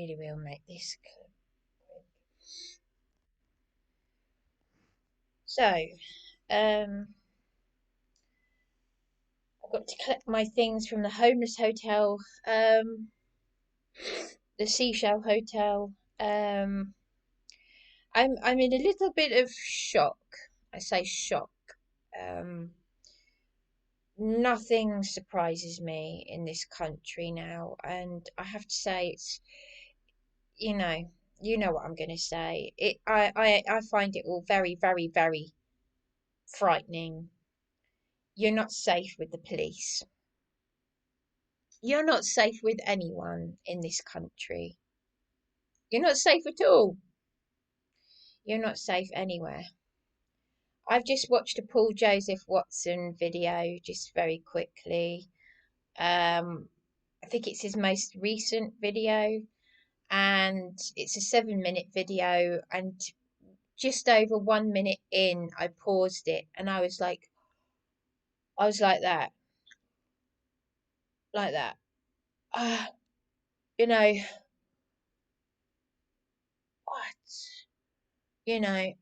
really will make this quick. So, I've got to collect my things from the homeless hotel, the seashell hotel. Um, I'm in a little bit of shock. I say shock. Um, Nothing surprises me in this country now, and I have to say it's you know you know what I'm going to say. I find it all very very very frightening. You're not safe with the police. You're not safe with anyone in this country. You're not safe at all. You're not safe anywhere. I've just watched a Paul Joseph Watson video just very quickly. I think it's his most recent video, and it's a 7 minute video. And just over 1 minute in, I paused it and I was like that. Ah, you know, what? You know,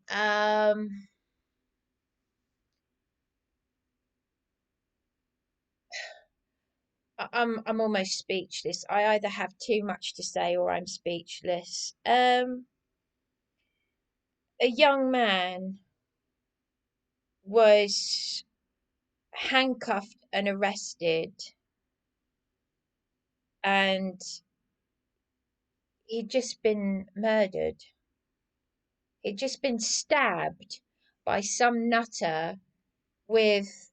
I'm almost speechless. I either have too much to say or I'm speechless. A young man was handcuffed and arrested, and he'd just been murdered. He'd just been stabbed by some nutter with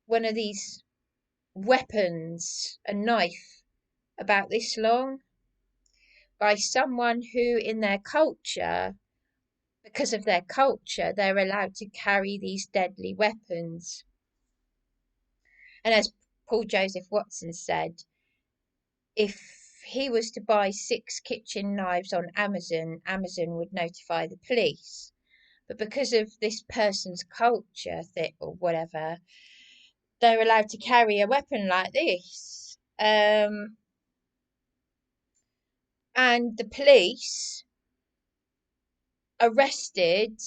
one of these weapons, a knife about this long, by someone who, in their culture, because of their culture, they're allowed to carry these deadly weapons. And as Paul Joseph Watson said, if he was to buy 6 kitchen knives on Amazon, Amazon would notify the police. But because of this person's culture or whatever, they're allowed to carry a weapon like this. And the police arrested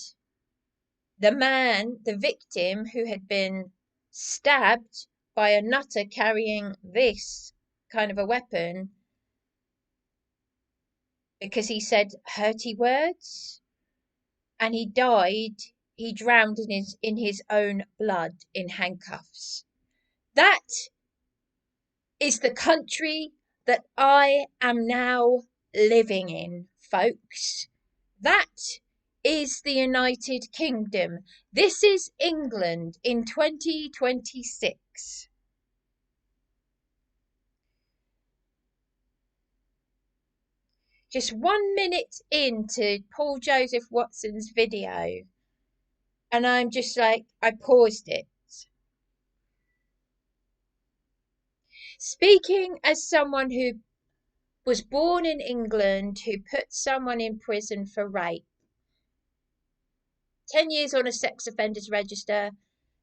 the man, the victim, who had been stabbed by a nutter carrying this kind of a weapon because he said hurty words, and he drowned in his own blood in handcuffs. That is the country that I am now living in, folks. That is the United Kingdom. This is England in 2026. Just 1 minute into Paul Joseph Watson's video, and I'm just like, I paused it. Speaking as someone who was born in England, who put someone in prison for rape, 10 years on a sex offenders register,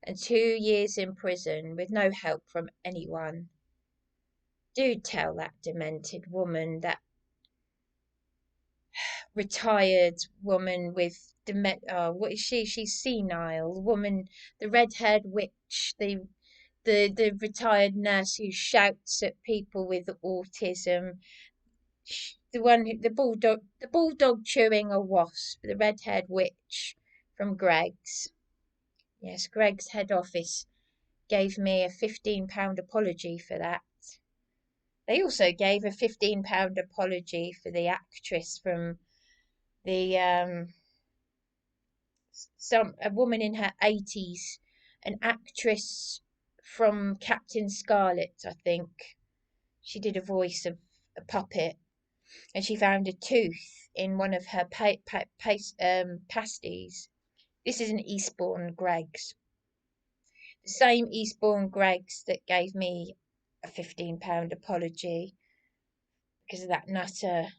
and 2 years in prison with no help from anyone. Do tell that demented woman, that retired woman with what is she? She's senile. The woman, the red-haired witch, the retired nurse who shouts at people with autism. The one who, the bulldog chewing a wasp, the red-haired witch from Greg's. Yes, Greg's head office gave me a £15 apology for that. They also gave a £15 apology for the actress from the a woman in her 80s, an actress from Captain Scarlet, I think. She did a voice of a puppet, and she found a tooth in one of her pasties. This is an Eastbourne Greggs. The same Eastbourne Greggs that gave me a £15 apology because of that nutter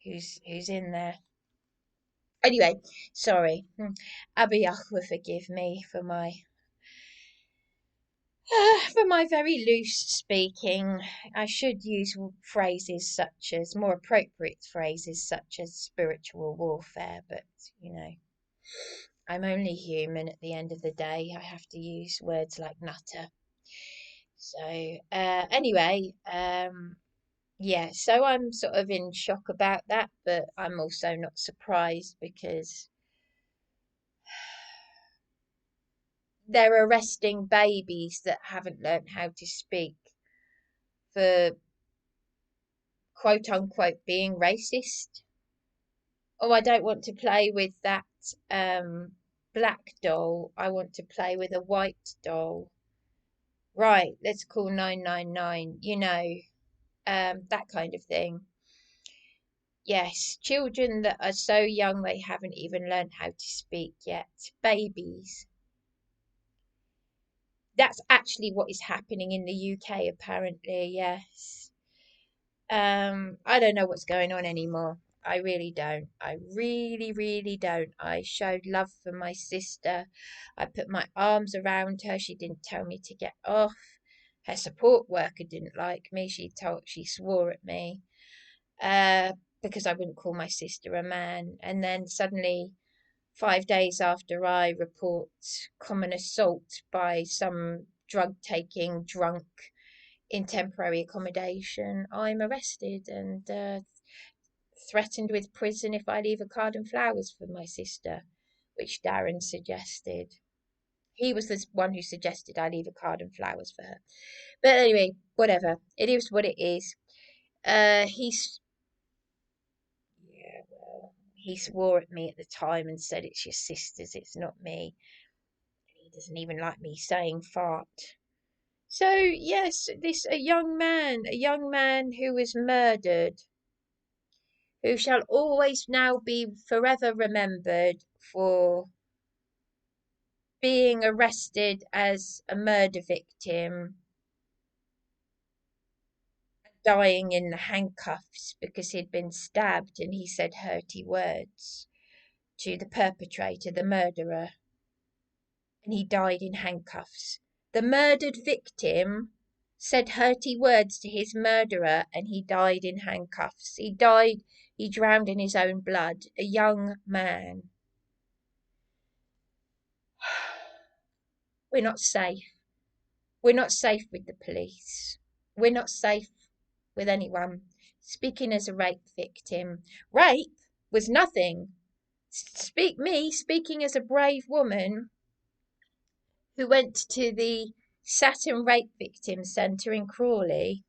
who's in there. Anyway, sorry. Abiyah will forgive me for my For my very loose speaking, I should use phrases such as more appropriate phrases such as spiritual warfare, but you know, I'm only human at the end of the day. I have to use words like nutter. So, anyway, yeah, so I'm sort of in shock about that, but I'm also not surprised because they're arresting babies that haven't learnt how to speak for quote unquote being racist. Oh, I don't want to play with that black doll. I want to play with a white doll. Right, let's call 999, that kind of thing. Yes, children that are so young they haven't even learned how to speak yet. Babies. That's actually what is happening in the UK, apparently, yes. I don't know what's going on anymore. I really don't. I really, really don't. I showed love for my sister. I put my arms around her. She didn't tell me to get off. Her support worker didn't like me. She swore at me, uh, because I wouldn't call my sister a man. And then suddenly, 5 days after I report common assault by some drug taking drunk in temporary accommodation, I'm arrested and threatened with prison if I leave a card and flowers for my sister, which Darren suggested. He was the one who suggested I leave a card and flowers for her. But anyway, whatever. It is what it is. He's Yeah, well, he swore at me at the time and said it's your sister's, it's not me. He doesn't even like me saying fart. So yes, this a young man who was murdered, who shall always now be forever remembered for being arrested as a murder victim, dying in the handcuffs because he'd been stabbed and he said hurty words to the perpetrator, the murderer, and he died in handcuffs. The murdered victim said hurty words to his murderer and he died in handcuffs. He drowned in his own blood, a young man. We're not safe. We're not safe with the police. We're not safe with anyone. Speaking as a rape victim. Rape was nothing. Speaking as a brave woman who went to the Saturn Rape Victim Centre in Crawley.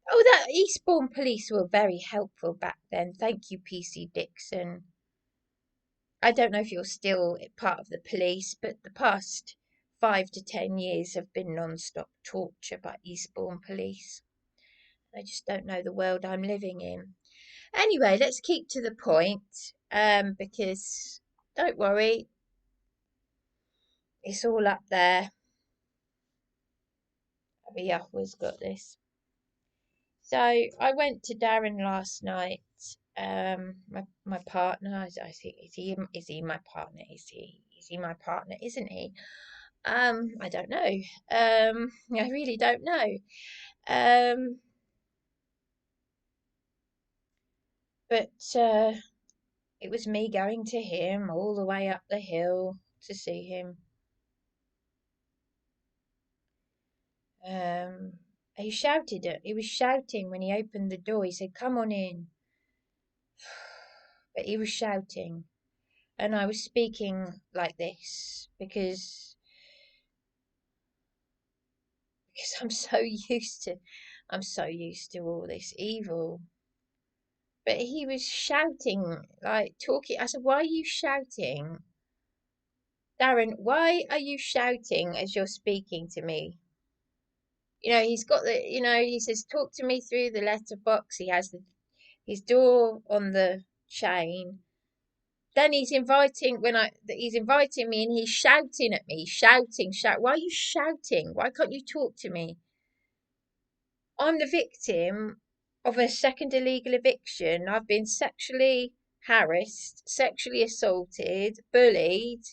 Oh, that Eastbourne police were very helpful back then. Thank you, PC Dixon. I don't know if you're still part of the police, but the past 5 to 10 years have been non-stop torture by Eastbourne police. I just don't know the world I'm living in. Anyway, let's keep to the point, because don't worry, it's all up there. Abiyahu's got this. So I went to Darren last night. My partner, I think is he my partner? Is he my partner? Isn't he? I don't know. I really don't know. Um, but it was me going to him all the way up the hill to see him. Um, he was shouting when he opened the door. He said, "Come on in." But he was shouting, and I was speaking like this because I'm so used to all this evil. But he was shouting, like talking. I said, "Why are you shouting, Darren? Why are you shouting as you're speaking to me?" He's got he says, "Talk to me through the letterbox." He has his door on the chain. Then he's inviting me and he's shouting at me, shouting, shout. Why are you shouting? Why can't you talk to me? I'm the victim of a second illegal eviction. I've been sexually harassed, sexually assaulted, bullied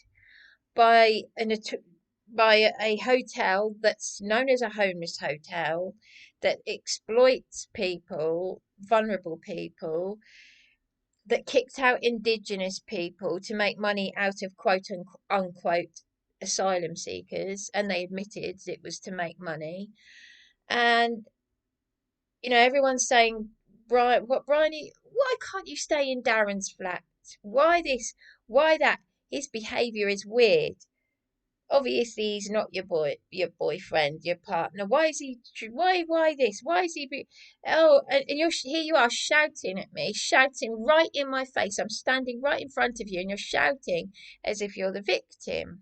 by by a hotel that's known as a homeless hotel that exploits people, vulnerable people, that kicked out indigenous people to make money out of quote unquote asylum seekers, and they admitted it was to make money. And everyone's saying, Brian, what, Bryony, why can't you stay in Darren's flat? Why this? Why that? His behaviour is weird. Obviously, he's not your boyfriend, your partner. Why is he? Why this? Why is he? Oh, and here you are shouting at me, shouting right in my face. I'm standing right in front of you, and you're shouting as if you're the victim.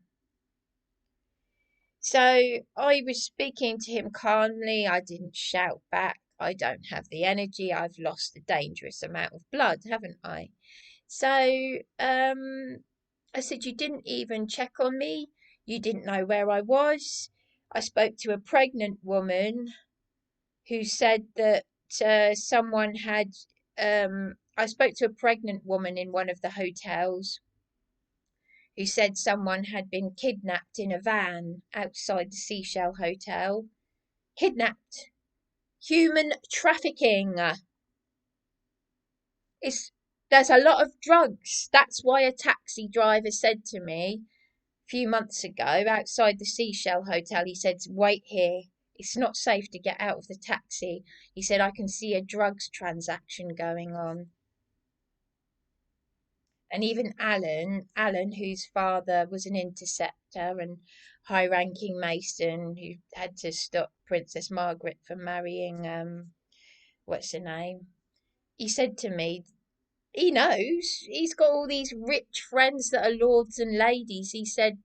So I was speaking to him calmly. I didn't shout back. I don't have the energy. I've lost a dangerous amount of blood, haven't I? So I said, you didn't even check on me. You didn't know where I was. I spoke to a pregnant woman who said that someone had. I spoke to a pregnant woman in one of the hotels who said someone had been kidnapped in a van outside the Seashell Hotel. Kidnapped. Human trafficking. It's There's a lot of drugs. That's why a taxi driver said to me a few months ago outside the Seashell Hotel, he said, wait here. It's not safe to get out of the taxi. He said, I can see a drugs transaction going on. And even Alan, whose father was an interceptor and high-ranking Mason who had to stop Princess Margaret from marrying, what's her name? He said to me, he knows. He's got all these rich friends that are lords and ladies. He said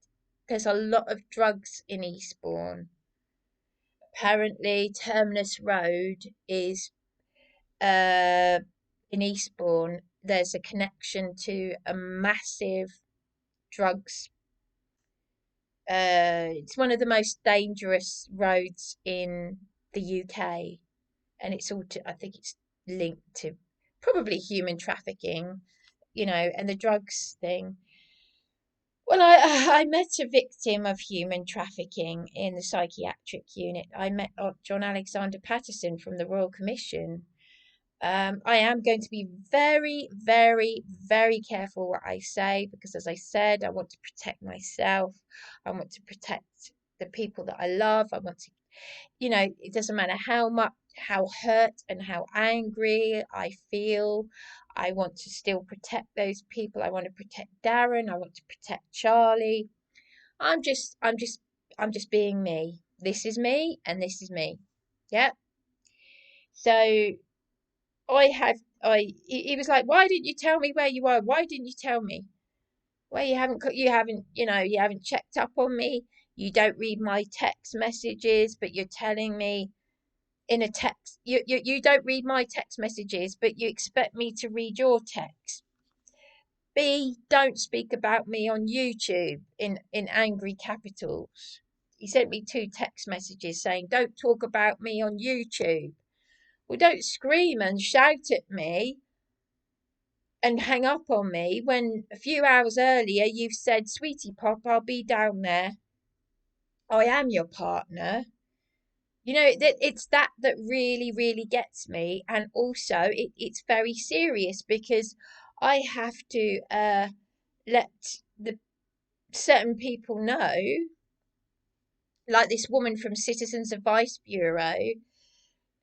there's a lot of drugs in Eastbourne. Apparently, Terminus Road is in Eastbourne. There's a connection to a massive drugs. It's one of the most dangerous roads in the UK, and I think it's linked to probably human trafficking, and the drugs thing. Well, I met a victim of human trafficking in the psychiatric unit. I met John Alexander Patterson from the Royal Commission. I am going to be very, very, very careful what I say because, as I said, I want to protect myself. I want to protect the people that I love. I want to, it doesn't matter how hurt and how angry I feel. I want to still protect those people. I want to protect Darren. I want to protect Charlie. I'm just being me. This is me and this is me. Yeah. So he was like, why didn't you tell me where you are? Why didn't you tell me? Well, you haven't checked up on me. You don't read my text messages, but you're telling me in a text. You don't read my text messages, but you expect me to read your text. B, don't speak about me on YouTube in angry capitals. He sent me 2 text messages saying, don't talk about me on YouTube. Well, don't scream and shout at me and hang up on me when a few hours earlier you've said, Sweetie Pop, I'll be down there. I am your partner. It's that really, really gets me. And also, it's very serious because I have to let the certain people know, like this woman from Citizens Advice Bureau,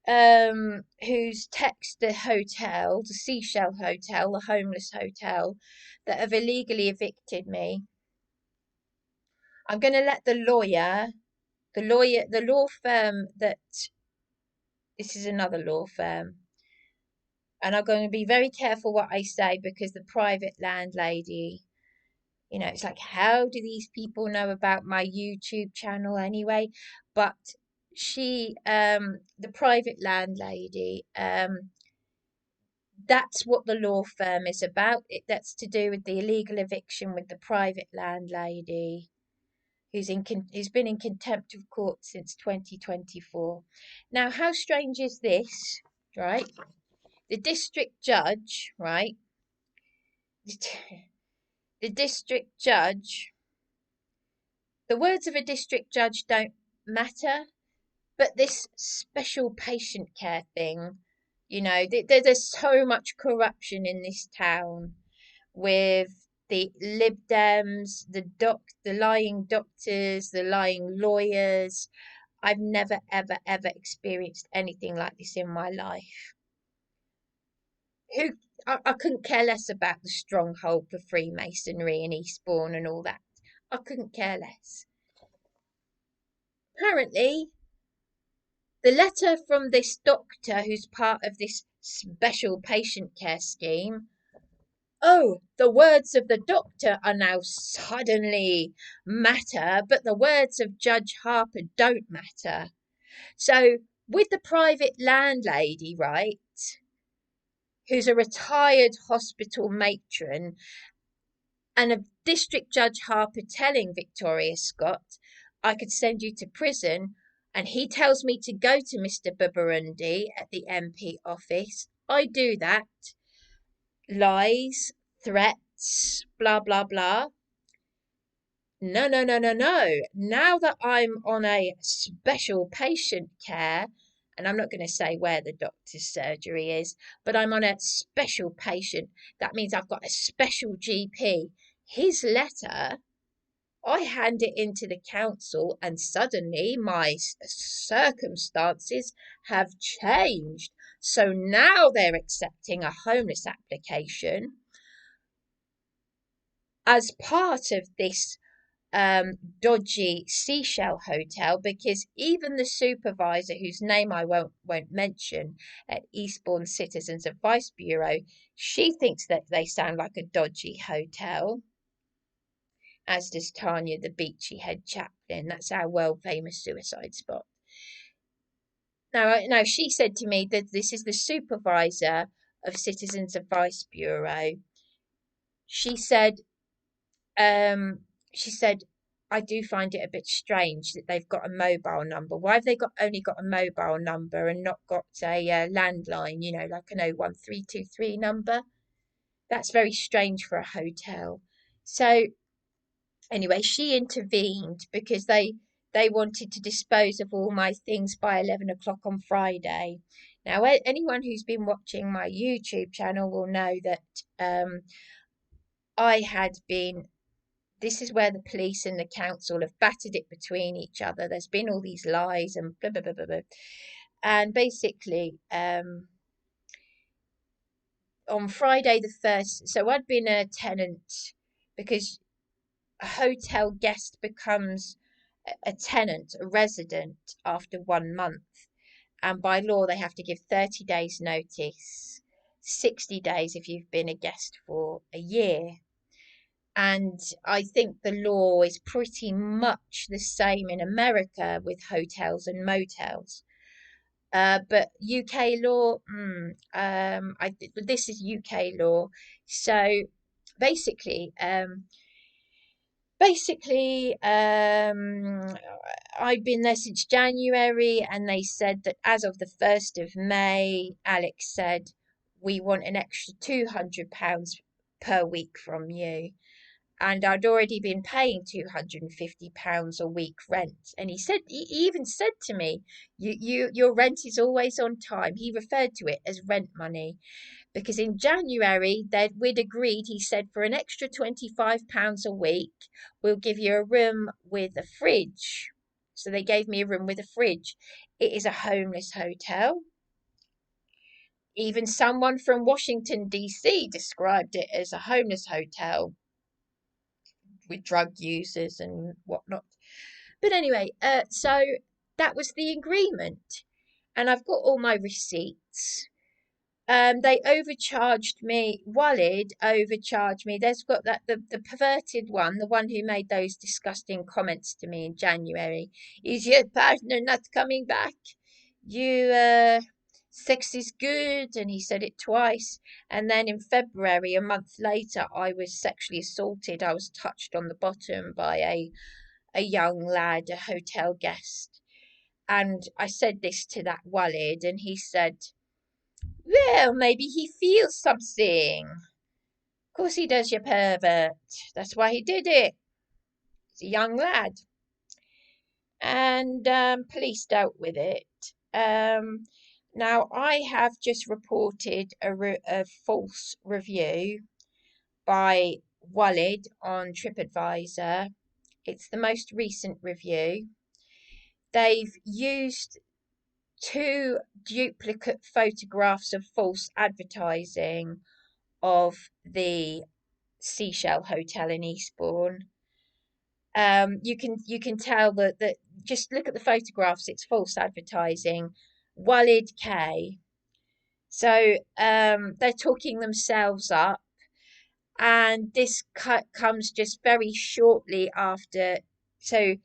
who's texted the hotel, the Seashell Hotel, the homeless hotel, that have illegally evicted me. I'm going to let the law firm that, this is another law firm, and I'm going to be very careful what I say because the private landlady, it's like, how do these people know about my YouTube channel anyway? But the private landlady, that's what the law firm is about. That's to do with the illegal eviction with the private landlady who's been in contempt of court since 2024. Now, how strange is this, right? The district judge, right? The district judge The words of a district judge don't matter, but this special patient care thing, there's so much corruption in this town with the Lib Dems, the lying doctors, the lying lawyers. I've never, ever, ever experienced anything like this in my life. Who I couldn't care less about the stronghold for Freemasonry in Eastbourne and all that. I couldn't care less. Apparently, the letter from this doctor who's part of this special patient care scheme. Oh, the words of the doctor are now suddenly matter, but the words of Judge Harper don't matter. So, with the private landlady, right, who's a retired hospital matron, and a District Judge Harper telling Victoria Scott, I could send you to prison, and he tells me to go to Mr. Burundi at the MP office. I do that. Lies, threats, blah, blah, blah. No, no, no, no, no. Now that I'm on a special patient care, and I'm not going to say where the doctor's surgery is, but I'm on a special patient. That means I've got a special GP. His letter, I hand it into the council, and suddenly my circumstances have changed. So now they're accepting a homeless application as part of this dodgy seashell hotel, because even the supervisor, whose name I won't mention, at Eastbourne Citizens Advice Bureau, she thinks that they sound like a dodgy hotel, as does Tanya, the beachy head chaplain. That's our world famous suicide spot. Now, she said to me that this is the supervisor of Citizens Advice Bureau. She said, um, she said, I do find it a bit strange that they've got a mobile number. Why have they only got a mobile number and not got a landline, like an 01323 number? That's very strange for a hotel. So anyway, she intervened because they wanted to dispose of all my things by 11 o'clock on Friday. Now, anyone who's been watching my YouTube channel will know that I had been. This is where the police and the council have battered it between each other. There's been all these lies and blah blah blah blah blah. And basically, on Friday the 1st, so I'd been a tenant, because a hotel guest becomes a tenant, a resident, after 1 month. And by law, they have to give 30 days notice, 60 days if you've been a guest for a year. And I think the law is pretty much the same in America with hotels and motels. But UK law, this is UK law. So basically, I've been there since January, and they said that as of the 1st of May, Alex said, we want an extra £200 per week from you. And I'd already been paying £250 a week rent. And he even said to me, your rent is always on time. He referred to it as rent money, because in January we'd agreed. He said, for an extra £25 a week, we'll give you a room with a fridge. So they gave me a room with a fridge. It is a homeless hotel. Even someone from Washington, D.C. described it as a homeless hotel with drug users and whatnot. But anyway, so that was the agreement, and I've got all my receipts. They overcharged me. Walid overcharged me. There's got that the perverted one, the one who made those disgusting comments to me in January. Is your partner not coming back? Sex is good, and he said it twice. And then in February, a month later, I was sexually assaulted. I was touched on the bottom by a young lad, a hotel guest. And I said this to that Walid, and he said, well, maybe he feels something. Of course he does, you pervert. That's why he did it. He's a young lad. and police dealt with it. Um, Now, I have just reported a false review by Walid on TripAdvisor. It's the most recent review. They've used two duplicate photographs of false advertising of the Seashell Hotel in Eastbourne. You can tell that just look at the photographs. It's false advertising. Walid K. So they're talking themselves up, and this comes just very shortly after. So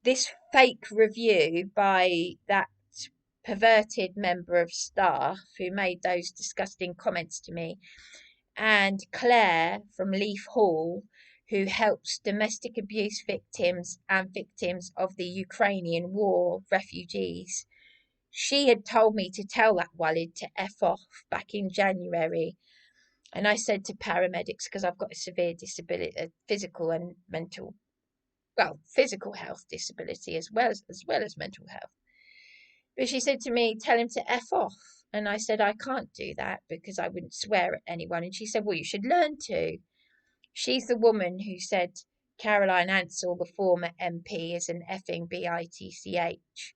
this fake review by that perverted member of staff who made those disgusting comments to me, and Claire from Leaf Hall, who helps domestic abuse victims and victims of the Ukrainian war refugees. She had told me to tell that Walid to F off back in January. And I said to paramedics, because I've got a severe disability, a physical and mental, well, physical health disability as well as mental health. But she said to me, tell him to F off. And I said, I can't do that because I wouldn't swear at anyone. And she said, well, you should learn to. She's the woman who said Caroline Ansell, the former MP, is an effing bitch.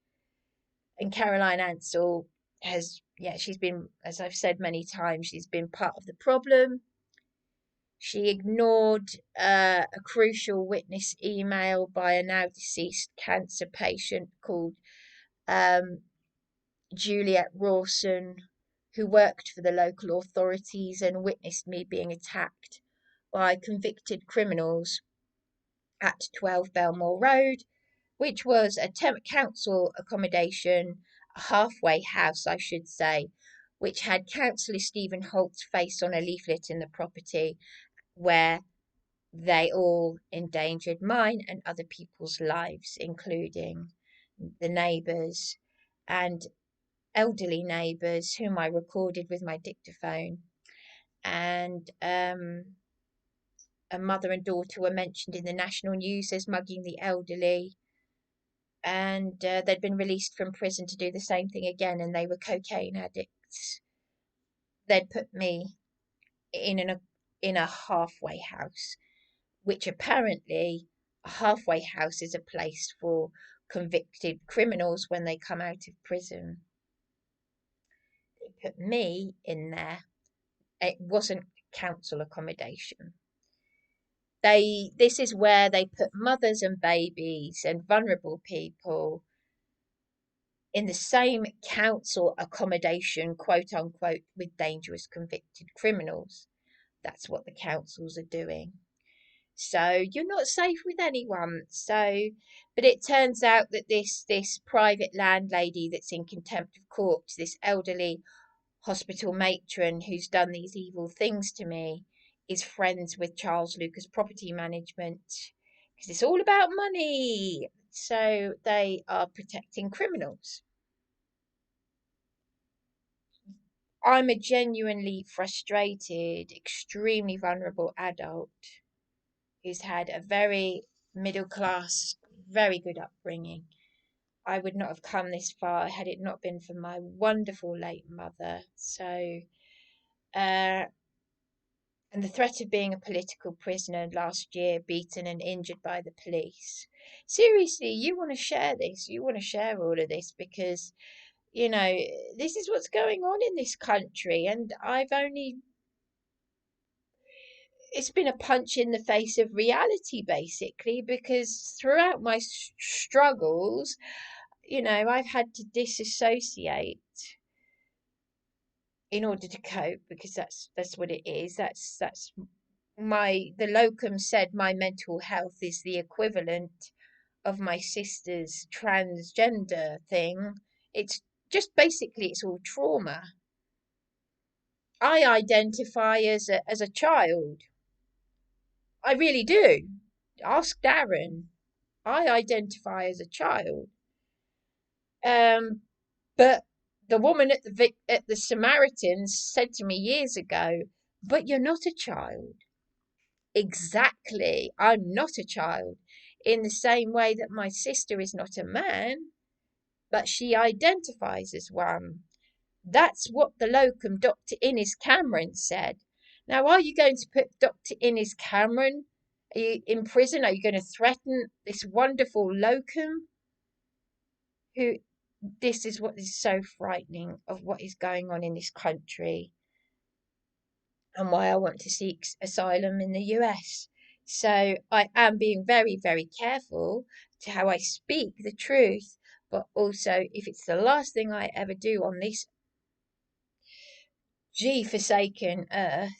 And Caroline Ansell has, yeah, she's been, as I've said many times, she's been part of the problem. She ignored a crucial witness email by a now deceased cancer patient called um, Juliet Rawson, who worked for the local authorities and witnessed me being attacked by convicted criminals at 12 Belmore Road, which was a council accommodation, a halfway house, I should say, which had Councillor Stephen Holt's face on a leaflet in the property, where they all endangered mine and other people's lives, including the neighbours and elderly neighbours whom I recorded with my dictaphone. And a mother and daughter were mentioned in the national news as mugging the elderly. And they'd been released from prison to do the same thing again, and they were cocaine addicts. They'd put me in a halfway house, which apparently a halfway house is a place for convicted criminals when they come out of prison. They put me in there. It wasn't council accommodation. This is where they put mothers and babies and vulnerable people in the same council accommodation, quote unquote, with dangerous convicted criminals. That's what the councils are doing. So you're not safe with anyone. So, but it turns out that this private landlady that's in contempt of court, this elderly hospital matron who's done these evil things to me, is friends with Charles Lucas Property Management, because it's all about money. So they are protecting criminals. I'm a genuinely frustrated, extremely vulnerable adult who's had a very middle class, very good upbringing. I would not have come this far had it not been for my wonderful late mother. So, and the threat of being a political prisoner last year, beaten and injured by the police. Seriously, you want to share this? You want to share all of this because, you know, this is what's going on in this country, and it's been a punch in the face of reality, basically, because throughout my struggles, I've had to disassociate in order to cope, because that's what it is. That's the locum said my mental health is the equivalent of my sister's transgender thing. It's just basically it's all trauma. I identify as a child. I really do. Ask Darren. I identify as a child. But the woman at the Samaritans said to me years ago, "But you're not a child." Exactly. I'm not a child. in the same way that my sister is not a man, but she identifies as one. That's what the locum Dr. Innes Cameron said. Now, are you going to put Dr. Innes Cameron in prison? Are you going to threaten this wonderful locum who? This is what is so frightening of what is going on in this country and why I want to seek asylum in the US. So I am being very, very careful to how I speak the truth, but also if it's the last thing I ever do on this G forsaken earth,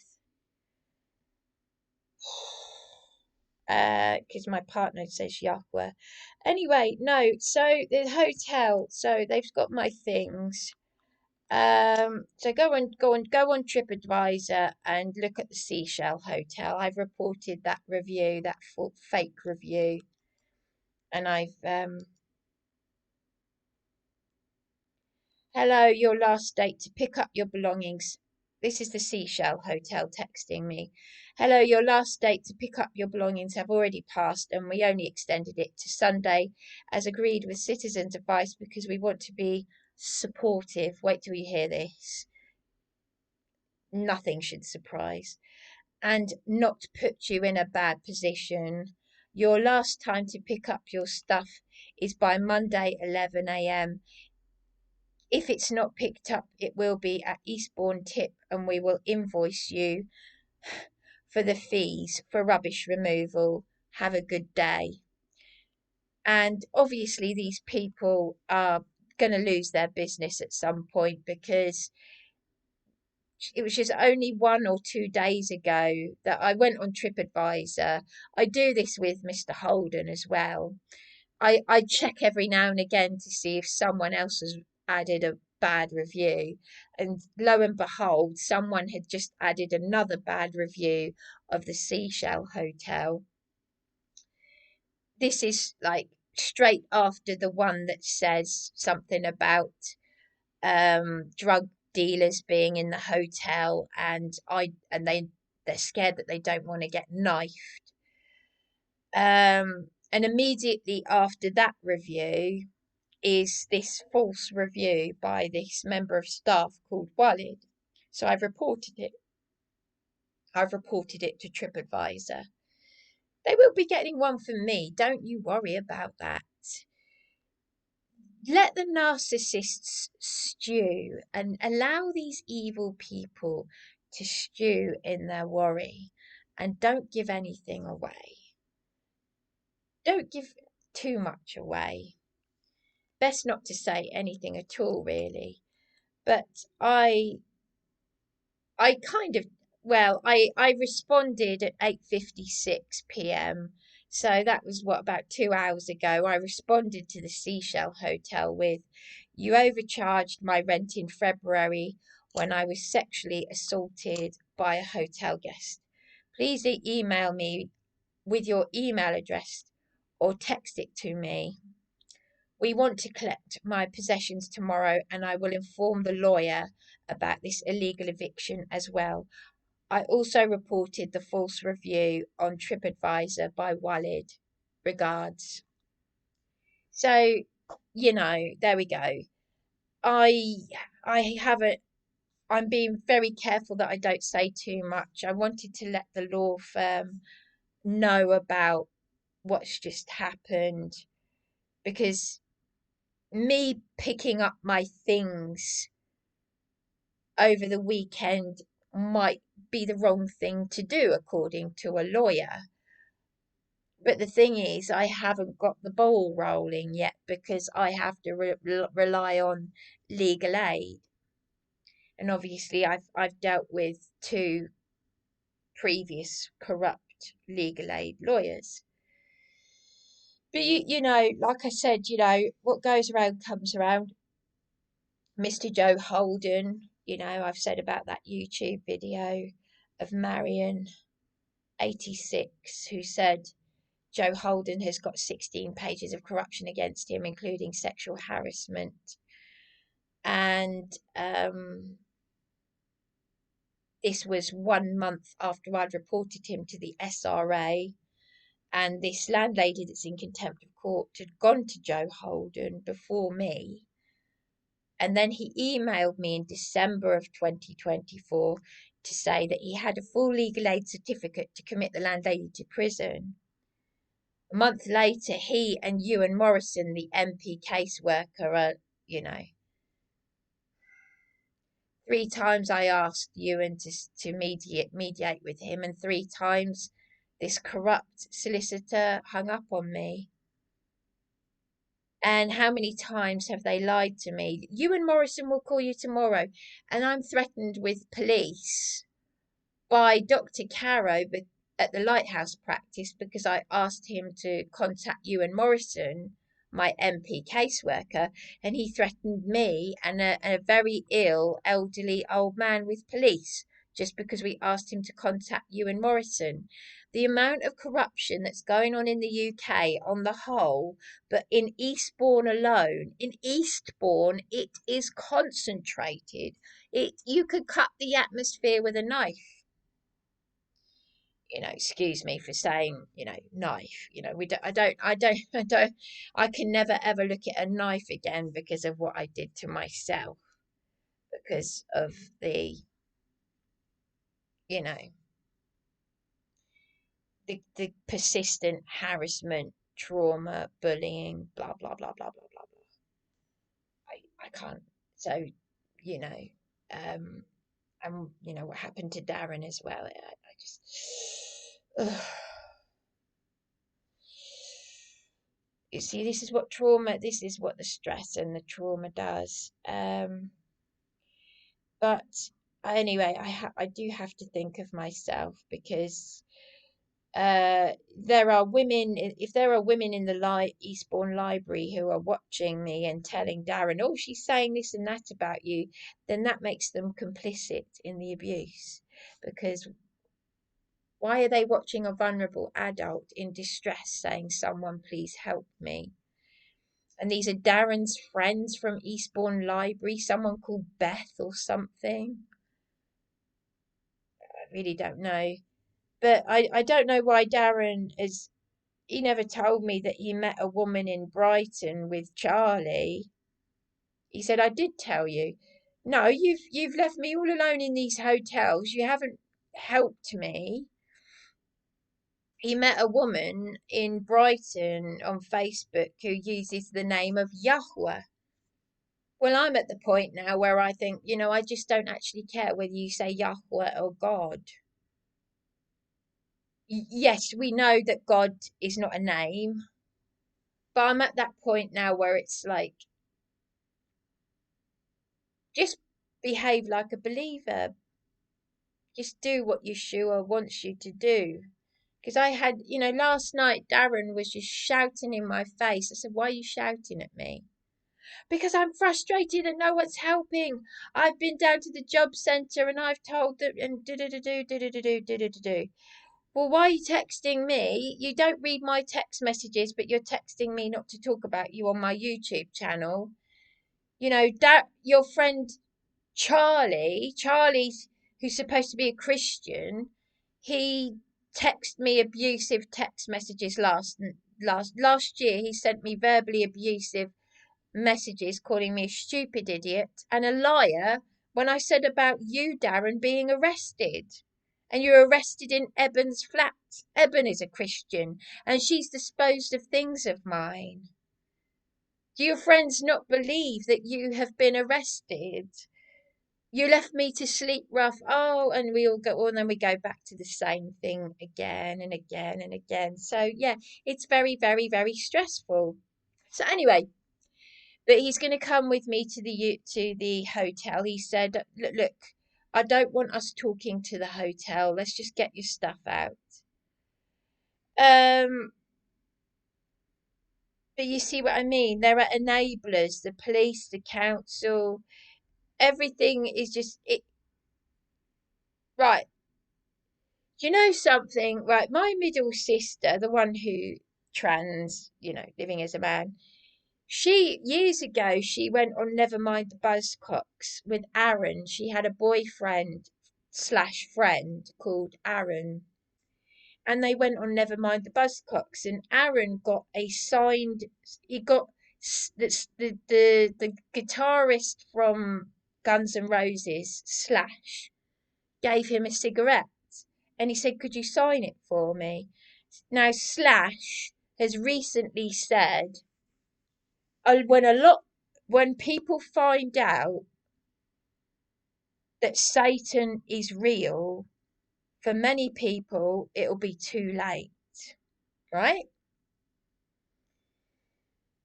because my partner says Yahweh. Anyway, no, so the hotel, so they've got my things. So go on TripAdvisor and look at the Seashell Hotel. I've reported that review, that fake review, and hello, your last date to pick up your belongings. This is the Seashell Hotel texting me. Hello, your last date to pick up your belongings have already passed, and we only extended it to Sunday, as agreed with Citizens Advice, because we want to be supportive. Wait till you hear this. Nothing should surprise and not put you in a bad position. Your last time to pick up your stuff is by Monday 11 a.m. If it's not picked up, it will be at Eastbourne Tip and we will invoice you for the fees for rubbish removal. Have a good day. And obviously, these people are going to lose their business at some point because it was just only 1 or 2 days ago that I went on TripAdvisor. I do this with Mr. Holden as well. I check every now and again to see if someone else has added a bad review. And lo and behold, someone had just added another bad review of the Seashell Hotel. This is like straight after the one that says something about drug dealers being in the hotel they're scared that they don't want to get knifed. And immediately after that review is this false review by this member of staff called Walid. So I've reported it to TripAdvisor. They will be getting one from me. Don't you worry about that. Let the narcissists stew and allow these evil people to stew in their worry and don't give anything away. Don't give too much away. Best not to say anything at all, really. But I kind of, well, I responded at 8:56 p.m. So that was about 2 hours ago. I responded to the Seashell Hotel with, you overcharged my rent in February when I was sexually assaulted by a hotel guest. Please email me with your email address or text it to me. We want to collect my possessions tomorrow and I will inform the lawyer about this illegal eviction as well. I also reported the false review on TripAdvisor by Walid. Regards. So, there we go. I I haven't I'm being very careful that I don't say too much. I wanted to let the law firm know about what's just happened because me picking up my things over the weekend might be the wrong thing to do, according to a lawyer. But the thing is, I haven't got the ball rolling yet because I have to rely on legal aid. And obviously, I've dealt with two previous corrupt legal aid lawyers. But like I said, what goes around comes around. Mr. Joe Holden, I've said about that YouTube video of Marion 86 who said Joe Holden has got 16 pages of corruption against him, including sexual harassment. And this was 1 month after I'd reported him to the SRA. And this landlady that's in contempt of court had gone to Joe Holden before me. And then he emailed me in December of 2024 to say that he had a full legal aid certificate to commit the landlady to prison. A month later, he and Ewan Morrison, the MP caseworker, are, you know, 3 times I asked Ewan to mediate with him, and 3 times this corrupt solicitor hung up on me. And how many times have they lied to me? Ewan Morrison will call you tomorrow, and I'm threatened with police by Dr. Caro at the Lighthouse practice because I asked him to contact Ewan Morrison, my MP caseworker, and he threatened me and a very ill elderly old man with police just because we asked him to contact Ewan Morrison. The amount of corruption that's going on in the UK on the whole, but in Eastbourne alone, in Eastbourne, it is concentrated. You could cut the atmosphere with a knife. Excuse me for saying, knife. I can never ever look at a knife again because of what I did to myself, because of you know, the persistent harassment, trauma, bullying, blah, blah, blah, blah, blah, blah, blah. I can't. So, you know, um, and what happened to Darren as well. I just, ugh. You see, this is what the stress and the trauma does. But anyway, I do have to think of myself because there are women, if there are women in the Eastbourne Library who are watching me and telling Darren, oh, she's saying this and that about you, then that makes them complicit in the abuse. Because why are they watching a vulnerable adult in distress saying, someone please help me? And these are Darren's friends from Eastbourne Library, someone called Beth or something. I really don't know. But I don't know why Darren is. He never told me that he met a woman in Brighton with Charlie. He said, I did tell you. No, you've left me all alone in these hotels. You haven't helped me. He met a woman in Brighton on Facebook who uses the name of Yahweh. Well, I'm at the point now where I think, I just don't actually care whether you say Yahweh or God. Yes, we know that God is not a name, but I'm at that point now where it's like, just behave like a believer. Just do what Yeshua wants you to do. Because I had, last night Darren was just shouting in my face. I said, why are you shouting at me? Because I'm frustrated and no one's helping. I've been down to the job centre and I've told them and do. Well, why are you texting me? You don't read my text messages, but you're texting me not to talk about you on my YouTube channel. That your friend Charlie's who's supposed to be a Christian, he texted me abusive text messages last year. He sent me verbally abusive messages calling me a stupid idiot and a liar when I said about you, Darren, being arrested. And you're arrested in Eben's flat. Eben is a Christian and she's disposed of things of mine. Do your friends not believe that you have been arrested? You left me to sleep rough. Oh, and we all go on and we go back to the same thing again and again and again. So yeah, it's very, very, very stressful. So anyway, but he's going to come with me to the hotel. He said, look, I don't want us talking to the hotel. Let's just get your stuff out. But you see what I mean? There are enablers, the police, the council, everything is just it. Right. Do you know something? Right, my middle sister, the one who trans, living as a man, she years ago she went on Never Mind the Buzzcocks with Aaron. She had a boyfriend slash friend called Aaron. and they went on Never Mind the Buzzcocks, and Aaron got a signed. He got the guitarist from Guns N' Roses, Slash, gave him a cigarette, and he said, "Could you sign it for me?" Now Slash has recently said, when people find out that Satan is real, for many people it'll be too late, right?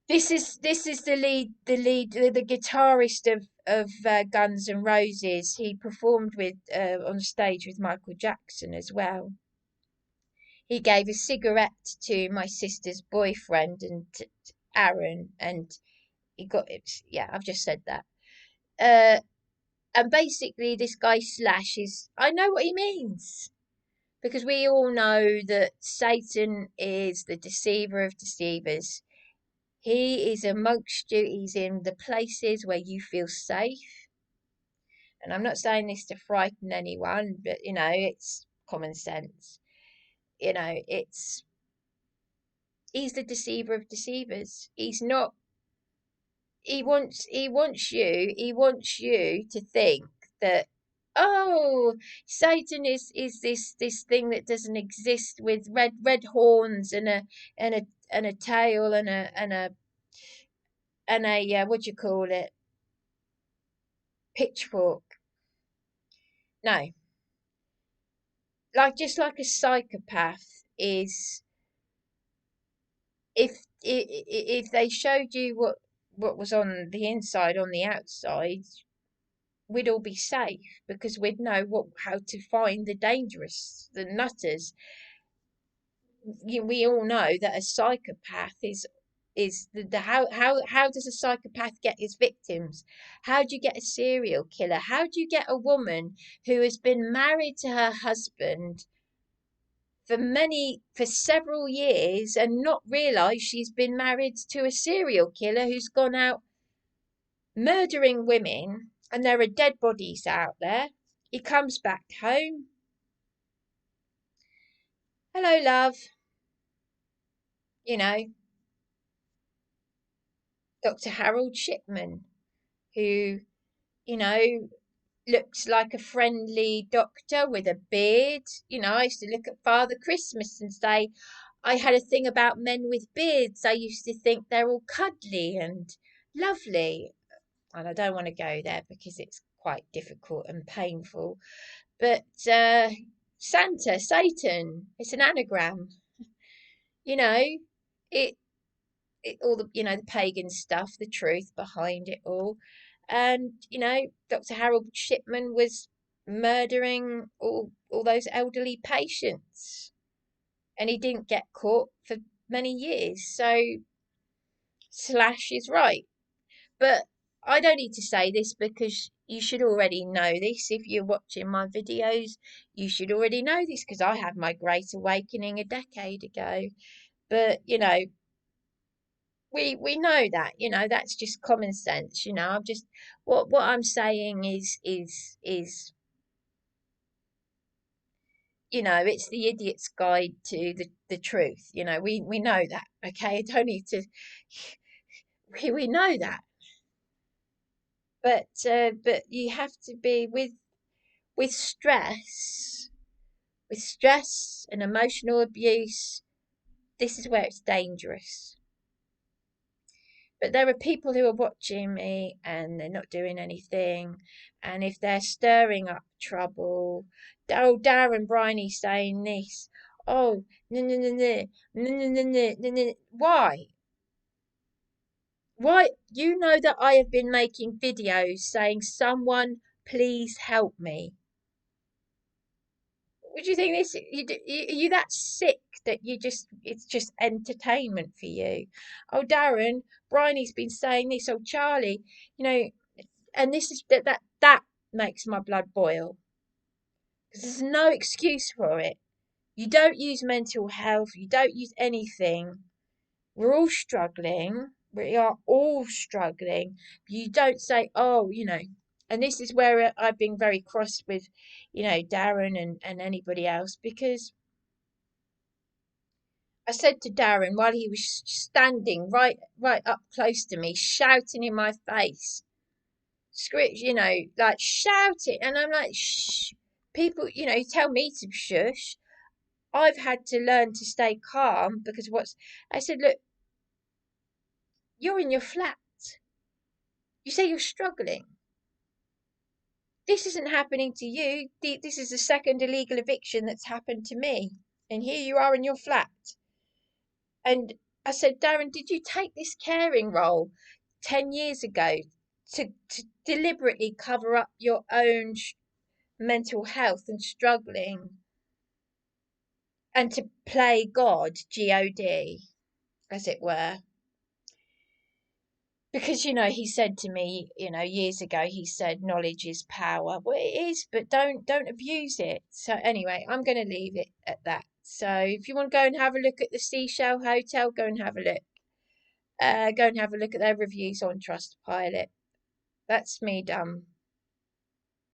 This is the guitarist of Guns N' Roses. He performed with on stage with Michael Jackson as well. He gave a cigarette to my sister's boyfriend and Aaron, and he got it. Yeah, I've just said that. Uh, and basically, this guy Slash is. I know what he means, because we all know that Satan is the deceiver of deceivers. He is amongst you, he's in the places where you feel safe. And I'm not saying this to frighten anyone, but it's common sense. It's he's the deceiver of deceivers. He's not he wants you to think that, oh, Satan is this thing that doesn't exist, with red horns and a tail and a what do you call it, pitchfork. No, just like a psychopath is, if they showed you what was on the inside, on the outside, we'd all be safe, because we'd know how to find the nutters. We all know that a psychopath is the how does a psychopath get his victims? How do you get a serial killer? How do you get a woman who has been married to her husband for several years and not realize she's been married to a serial killer who's gone out murdering women, and there are dead bodies out there? He comes back home. Hello, love. You know, Dr. Harold Shipman, who, you know, looks like a friendly doctor with a beard. I used to look at Father Christmas and say, I had a thing about men with beards. I used to think they're all cuddly and lovely. And I don't want to go there because it's quite difficult and painful. But Satan, it's an anagram. You know, it, all the pagan stuff, the truth behind it all. And Dr. Harold Shipman was murdering all those elderly patients, and he didn't get caught for many years. So Slash is right. But I don't need to say this, because you should already know this. If you're watching my videos, you should already know this, because I had my great awakening a decade ago. But we know that, that's just common sense. I'm just, what I'm saying is it's the idiot's guide to the truth. We know that. Okay, I don't need to. We know that. But you have to be with stress, and emotional abuse. This is where it's dangerous. But there are people who are watching me and they're not doing anything. And if they're stirring up trouble, oh, Darren Briney saying this, oh, no, no, no, no, no, no, no, no, no, no. Why? Why? You know that I have been making videos saying, someone please help me. Would you think this? Are you that sick that it's just entertainment for you? Oh, Darren, Briney's been saying this. Oh, Charlie, and this is that makes my blood boil, because there's no excuse for it. You don't use mental health. You don't use anything. We're all struggling. We are all struggling. You don't say, oh, and this is where I've been very cross with, Darren and anybody else, because I said to Darren while he was standing right up close to me, shouting in my face, script, like shouting, and I'm like, shh. People, tell me to shush. I've had to learn to stay calm because I said, look, you're in your flat. You say you're struggling. This isn't happening to you. This is the second illegal eviction that's happened to me. And here you are in your flat. And I said, Darren, did you take this caring role 10 years ago to deliberately cover up your own mental health and struggling and to play God, God, as it were? Because he said to me, years ago, he said knowledge is power. Well, it is, but don't abuse it. So anyway, I'm going to leave it at that. So if you want to go and have a look at the Seashell Hotel, go and have a look. Go and have a look at their reviews on Trustpilot. That's me done.